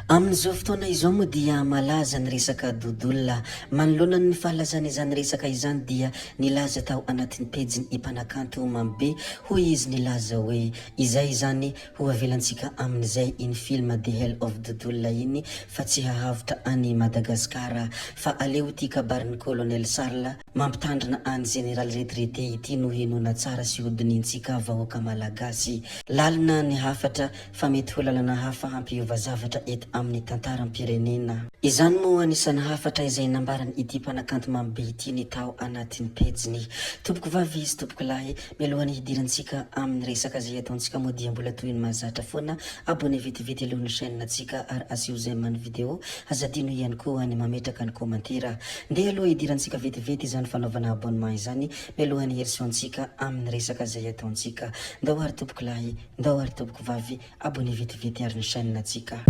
Amin'izao fotoana izao moa dia malaza ny resaka dodolona. Manoloana ny fahalazana izany resaka izany dia nilaza tao anatin'ny pejiny Ipanakanto Mambe, hoy izy nilaza hoe izay zany ho avelantsika amin'izay iny film The Hell of Dodolona iny fa tsy hahavitra any Madagasikara, fa aleo ity kabarin'ny Colonel Charles mampitandrina any General retraité ity no henona tsara sy hodinintsika vahoaka malagasy. Lalina ny hafatra fa mety ho lalana hafa hampiova zavatra eto amin'ny tantaram-pirenena. Izany moa anisan'ny hafatra izay nambarany ity Mpanakanto Mambe ity ny tao anatin'ny pejiny. Tompoko vavy izy tompoko lahy, mialohan'ny hidirantsika amin'ny resaka izay ataontsika moa dia mbola toy ny mahazatra foana abonné vetivety alohan'ny chaîne antsika ary asio j'aime ny vidéo, azadino ihany koa ny mametraka ny komantera. Ndeha aloha hidirantsika vetivety izany fanaovana abonnement izany mialohan'ny hersiontsika amin'ny resaka izay ataontsika. Ndao ary tompoko lahy, ndao ary tompoko vavy, abonné vetivety ary ny chaîne antsika.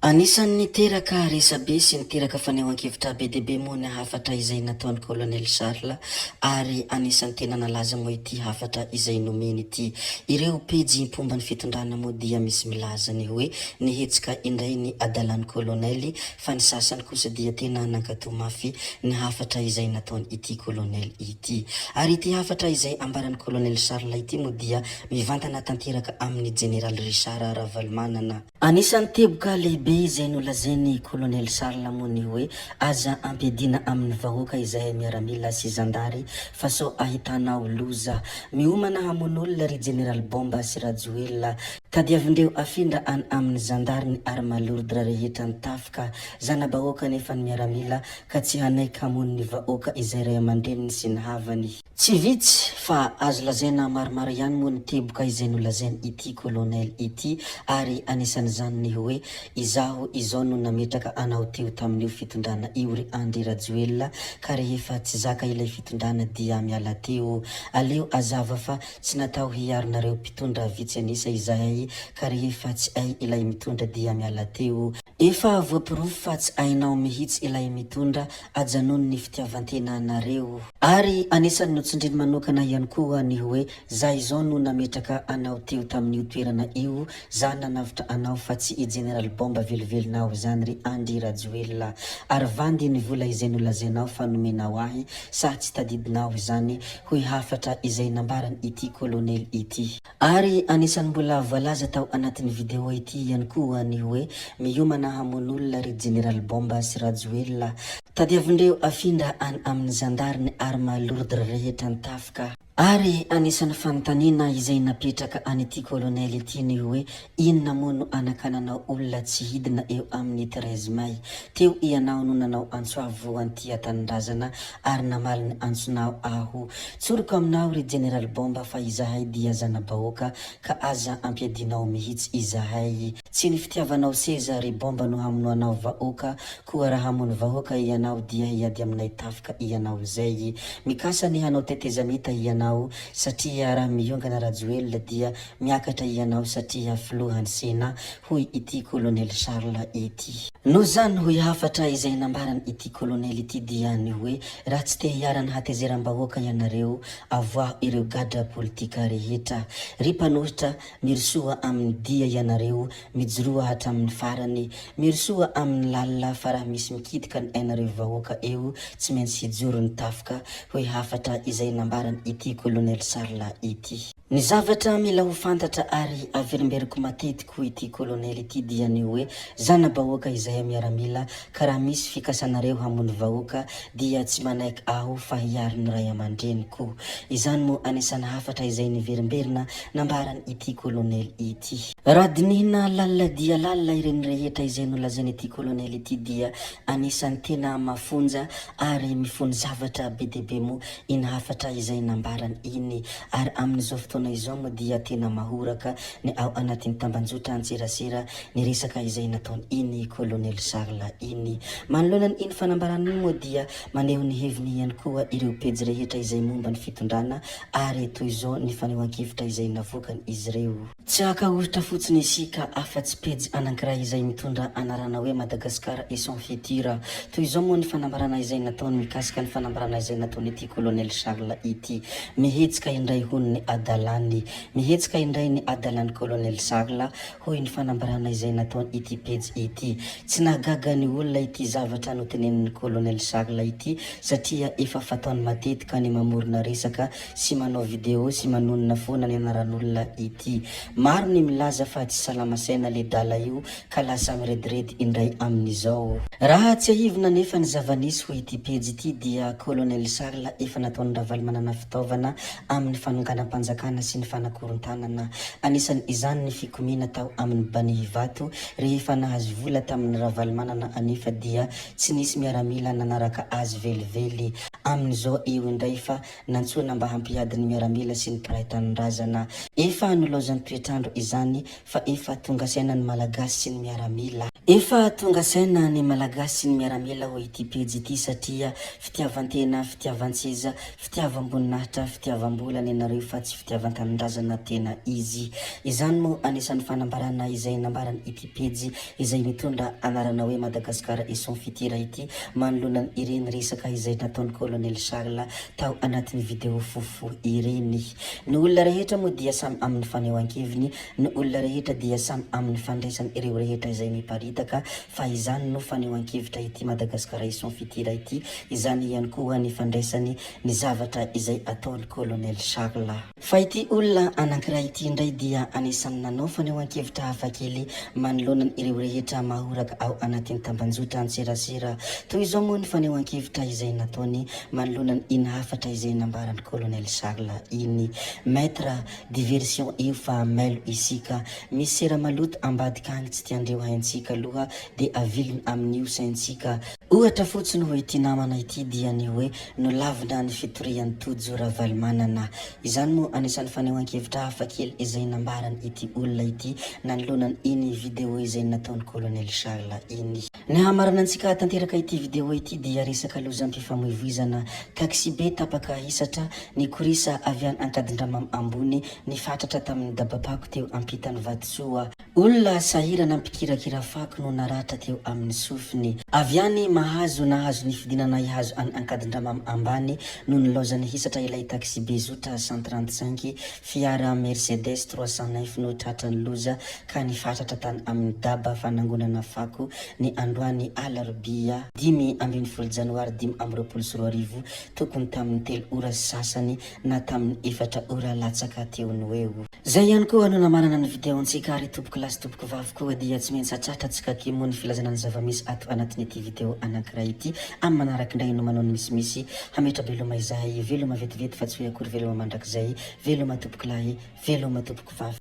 Anisan'ny niteraka resabe sy niteraka fanehoan-kevitra be dia be moa ny hafatra izay nataon'ny Colonel Charles, ary anisan'ny tena nalaza moa ity hafatra izay nomeny ity. Ireo pejy mpomba ny fitondrana moa dia misy milazany hoe nihetsika indray ny adalan'ny Colonel, fa ny sasany kosa dia tena nankatò mafy ny hafatra izay nataony ity Colonel ity. Ary ity hafatra izay ambaran'ny Colonel Charles ity moa dia mivantana tanteraka amin'ny General Richard Ravalomanana. Anisan'ny teboka lehibe izay nolazainy Colonel Charles moa ny hoe aza ampiadina amin'ny vahoaka izay miaramila sy zandary fa sao ahitanao loza miomana hamon'olona ry General Bomba sy Rajoelina tadiavindreo afindra any amin'ny zandary ny arma lourdra rehetra ny tafika zana-bahoaka nefa ny miaramila ka tsy hanaiky hamon'ny vahoaka izay ray aman-dreniny sy ny havany. Tsy vitsy fa azo lazaina maromaro ihany moa ny teboka izay nolazainy ity Colonel ity, ary anisan'izany ny hoe izaho izao no nametraka anao teo tamin'io fitondrana io ry Andry Rajoelina, ka rehefa tsy zaka ilay fitondrana dia miala teo. Aleo azava fa tsy natao hiarinareo mpitondra vitsy anisa izahay, ka rehefa tsy ay ilay mitondra dia miala teo. Efa voapirofo fa tsy ainao mihitsy ilay mitondra ajanony ny fitiavantena anareo. Ary anisan'ny notsindriny manokana ihany koa ny hoe zay izao no nametraka anao teo tamin'io toerana io, za nanavitra anao fa tsy i General Bomba velovelonao zany ry Andry Rajoelina, ary vandy ny vola izay nolazainao fa nomenao ahy sa tsy tadidinao izany, hoy hafatra izay nambarany ity Colonel ity. Ary anisan'ny mbola voalaza tao anatin'ny video ity ihany koa ny hoe miomana hamon'olona ry General Bomba sy Rajoelina tadiavindreo afindra any amin'ny zandary ny arma lourdra rehetra ny tafika. Ary anisan'ny fanontaniana izay napetraka an'ity Colonel ity ny hoe inona moa no anakananao olona tsy hidina eo amin'ny 13 May. Teo ianao no nanao antsoavo an'ity atanin-drazana ary namaly ny antsonao aho. Tsoroko aminao ry General Bomba fa izahay dia zana-bahoaka ka aza ampiadinao mihitsy izahay. Tsy ny fitiavanao seza ry Bomba no hamonoanao vahoaka, koa raha hamono vahoaka ianao dia hiady aminay tafika ianao zay. Mikasa ny hanao tetezamita ianao satria raha miongana Rajoelina dia miakatra ianao satria filohan'ny sena, hoy ity Colonel Charles ity. No zany hoy hafatra izay nambarany ity Colonel ity dia ny hoe raha tsy te hiarana hatezeram-bahoaka ianareo avoaho ireo gadra politika rehetra, ry mpanohitra mirisoa amin'ny dia ianareo mijoroa hatramin'ny farany, mirisoa amin'ny lalina fa raha misy mikitika ny ainareo vahoaka eo tsy maintsy hijoro ny tafika, hoy hafatra izay nambarany ity Colonel Charles ity. Ny zavatra mila ho fantatra ary averimberiko matetika ity Colonel ity dia ny hoe zana-bahoaka izay miaramila ka raha misy fikasanareo hamono vahoaka dia tsy manaiky aho fa hiariny ray aman-dreniko. Izany moa anisan'ny hafatra izay niverimberina nambarany ity Colonel ity. Raha dinihina lalina dia lalina ireny rehetra izay nolazainy ity Colonel ity dia anisan'ny tena mafonja ary mifono zavatra be dia be moa iny hafatra izay nambarany fanambarana iny, ary amin'izao fotoana izao moa dia tena mahoraka ny ao anatin'ny tambanjota antserasera ny resaka izay nataony iny Colonel Charles iny. Manoloana iny fanambarana iny moa dia maneho ny heviny ihany koa ireo pejy rehetra izay momba ny fitondrana, ary toy izao ny fanehoan-kevitra izay navokany izy ireo. Tsy akaoritra fotsiny isika afa-tsy pejy anankiray izay mitondra anarana hoe Madagascar et son futur. Toy izao moa ny fanambarana izay nataony mikasika ny fanambarana izay nataony ity Colonel Charles ity. Mihetsika indray hono ny adalany, mihetsika indray ny adalan'ny Colonel Charles hoy ny fanambarana izay nataony ity pejy ity. Tsy nahagaga ny olona ity zavatra notenenin'ny Colonel Charles ity, satria efa fataony matetika ny mamorona resaka sy manao video sy manonona foana ny anaran'olona ity. Maro ny milaza fa tsy salama saina le dala io ka lasa mirediredy indray amin'izao. Raha tsy ahivina nefa ny zavanisy ho ity pejy ity dia Colonel Charles efa nataony ravalimanana fitaovana amin'ny fanonganam-panjakana sy ny fanakorontanana. Anisany izany ny fikomina tao amin'ny Banihivato rehefa nahazo vola tamin'ny ravalimanana, anefa dia tsy nisy miaramila nanaraka azy velively. Amin'izao io indray fa nantsoana mba hampiady ny miaramila sy ny mpiray tanindrazana. Efa nolozan'ny toetrandro izany fa efa tonga saina ny malagasy sy ny miaramila. Efa tonga saina ny malagasy sy ny miaramila ho ity pejy ity, satria fitiavantena, fitiavantseza, fitiavam-boninahitra, fitiavam-bola ny nareo fa tsy fitiavan-tanindrazana tena izy. Izany moa anisan'ny fanambarana izay nambarany ity pejy izay mitondra anarana hoe Madagascar et son futur ity, manoloana ireny resaka izay nataony Colonel Charles tao anatin'ny video fofo ireny. Ny olona rehetra moa dia samy amin'ny fanehoan-keviny, ny olona rehetra dia samy amin'ny fandraisany ireo rehetra izay miparitaka, fa izany no fanehoan-kevitra ity Madagascar et son futur ity, izany ihany koa ny fandraisany ny zavatra izay ataony Colonel Charles. Fa ity olona anankiray ity indray dia anisan'ny nanao fanehoan-kevitra hafakely manoloana ireo rehetra mahoraka ao anatin'ny tambanjota antserasera. Toy izao moa ny fanehoan-kevitra izay nataony manoloana iny hafatra izay nambarany Colonel Charles iny. Maître diversion io fa mailo isika, misy sera maloto ambadika any tsy tiandreo haintsika aloha de avilony amin'io saintsika. Ohatra fotsiny hoe ity namana ity dia ny hoe nolavina ny fitorian'ny tojo ravalimanana. Izany moa anisan'ny fanehoan-kevitra hafakely izay nambarany ity olona ity nanoloana iny video izay nataony Colonel Charles iny. Ny hamarana antsika tanteraka ity video ity dia resaka lozam-pifamoivoizana taxi be tapaka hisatra, ny korisa avy any Ankadindramamy ambony ny fatratra tamin'ny dabapako teo ampitany Vatosoa. Olona sahirana mpikirakira fako no naratra teo amin'ny sofiny. Avy any nahazo ny fidinana ihazo any Ankadindramamy ambany no nilozany hisatra ilay taxi be zotra 135 fiara Mercedes 309 no tratrany loza ka nifatratra tany amin'ny daba fanangonana fako ny androany alarobia 5 janoary 2024 tokony tamin'ny 3 ora sasany na tamin'ny 4 ora latsaka teo ny eo. Zay ihany koa no namanana ny video antsika ary tompoko lasy tompoko vavy koa dia tsy maintsy hatratra antsika kemo ny filazana ny zava-misy ato anatin'ity video anankiray ity. Amin'ny manaraka indray no manao ny misimisy hametra veloma izay veloma vetivety fa tsy hoe akory veloma mandrakizay veloma tompoko lahy veloma tompoko vavy.